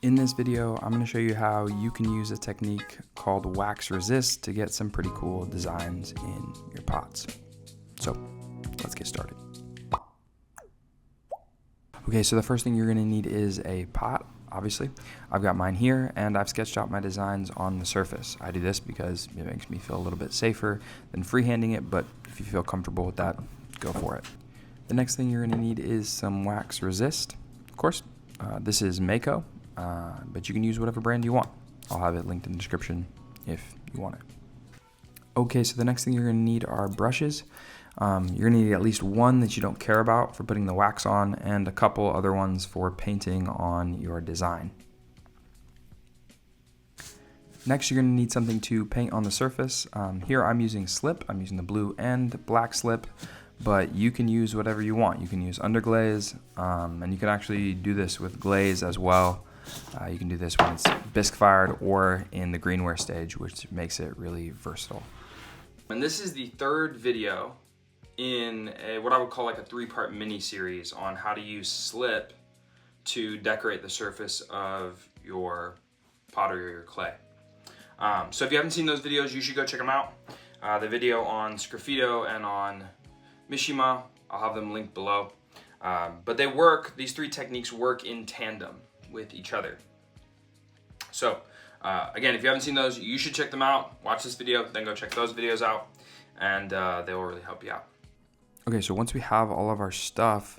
In this video, I'm going to show you how you can use a technique called wax resist to get some pretty cool designs in your pots. So let's get started. Okay, so the first thing you're going to need is a pot, obviously. I've got mine here and I've sketched out my designs on the surface. I do this because it makes me feel a little bit safer than freehanding it, but if you feel comfortable with that, go for it. The next thing you're going to need is some wax resist. Of course, this is Mako. But you can use whatever brand you want. I'll have it linked in the description if you want it. Okay, so the next thing you're going to need are brushes. You're going to need at least one that you don't care about for putting the wax on, and a couple other ones for painting on your design. Next, you're going to need something to paint on the surface. Here I'm using slip. I'm using the blue and black slip, but you can use whatever you want. You can use underglaze, and you can actually do this with glaze as well. You can do this when it's bisque fired or in the greenware stage, which makes it really versatile. And this is the third video in what I would call like a 3-part mini series on how to use slip to decorate the surface of your pottery or your clay. So if you haven't seen those videos, you should go check them out. The video on Sgraffito and on Mishima, I'll have them linked below. But they work, these 3 techniques work in tandem with each other. So again, if you haven't seen those, you should check them out. Watch this video, then go check those videos out, and they will really help you out. Okay, so once we have all of our stuff,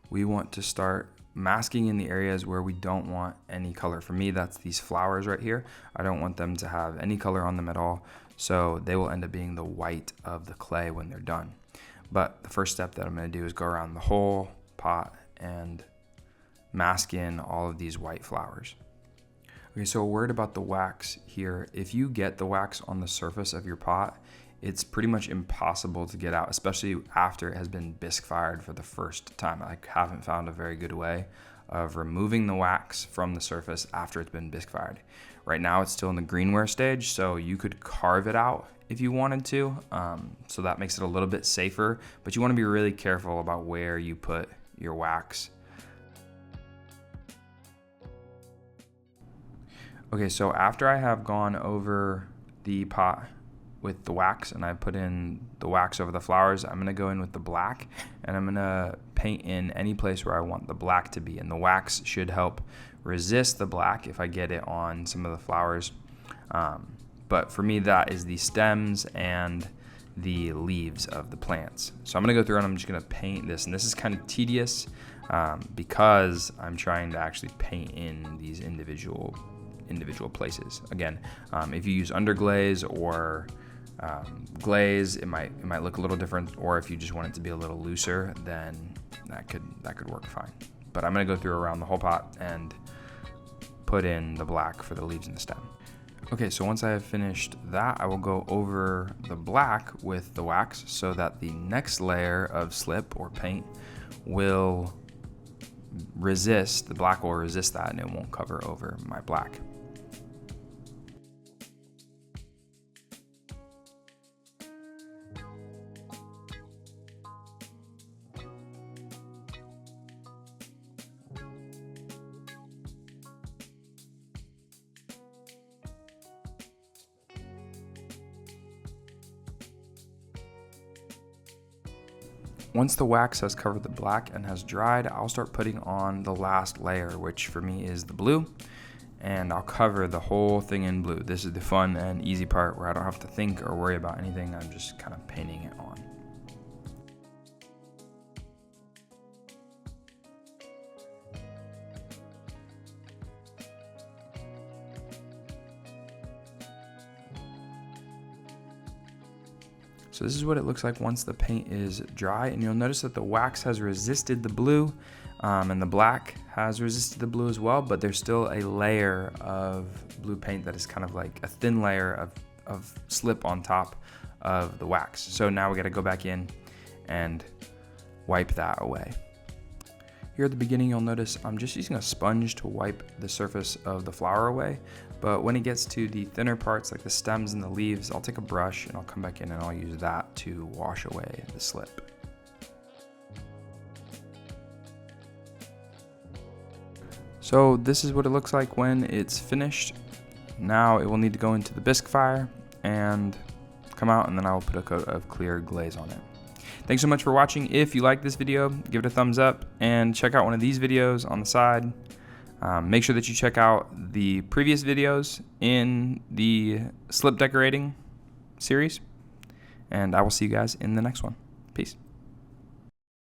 we want to start masking in the areas where we don't want any color. For me, that's these flowers right here. I don't want them to have any color on them at all, so they will end up being the white of the clay when they're done. But the first step that I'm going to do is go around the whole pot and mask in all of these white flowers. Okay, so a word about the wax here. If you get the wax on the surface of your pot, it's pretty much impossible to get out, especially after it has been bisque fired for the first time. I haven't found a very good way of removing the wax from the surface after it's been bisque fired. Right now it's still in the greenware stage, so you could carve it out if you wanted to, so that makes it a little bit safer, but you want to be really careful about where you put your wax. Okay, so after I have gone over the pot with the wax and I put in the wax over the flowers, I'm going to go in with the black and I'm going to paint in any place where I want the black to be. And the wax should help resist the black if I get it on some of the flowers. But for me, that is the stems and the leaves of the plants. So I'm going to go through and I'm just going to paint this. And this is kind of tedious because I'm trying to actually paint in these individual places. Again, if you use underglaze or glaze, it might look a little different, or if you just want it to be a little looser, then that could work fine. But I'm going to go through around the whole pot and put in the black for the leaves and the stem. Okay, so once I have finished that, I will go over the black with the wax so that the next layer of slip or paint will resist, the black will resist that and it won't cover over my black. Once the wax has covered the black and has dried, I'll start putting on the last layer, which for me is the blue, and I'll cover the whole thing in blue. This is the fun and easy part where I don't have to think or worry about anything. I'm just kind of painting it on. So this is what it looks like once the paint is dry, and you'll notice that the wax has resisted the blue and the black has resisted the blue as well, but there's still a layer of blue paint that is kind of like a thin layer of slip on top of the wax. So now we got to go back in and wipe that away. Here at the beginning, you'll notice I'm just using a sponge to wipe the surface of the flower away, but when it gets to the thinner parts like the stems and the leaves, I'll take a brush and I'll come back in and I'll use that to wash away the slip. So this is what it looks like when it's finished. Now it will need to go into the bisque fire and come out, and then I will put a coat of clear glaze on it. Thanks so much for watching. If you like this video, give it a thumbs up and check out one of these videos on the side. Make sure that you check out the previous videos in the slip decorating series, and I will see you guys in the next one.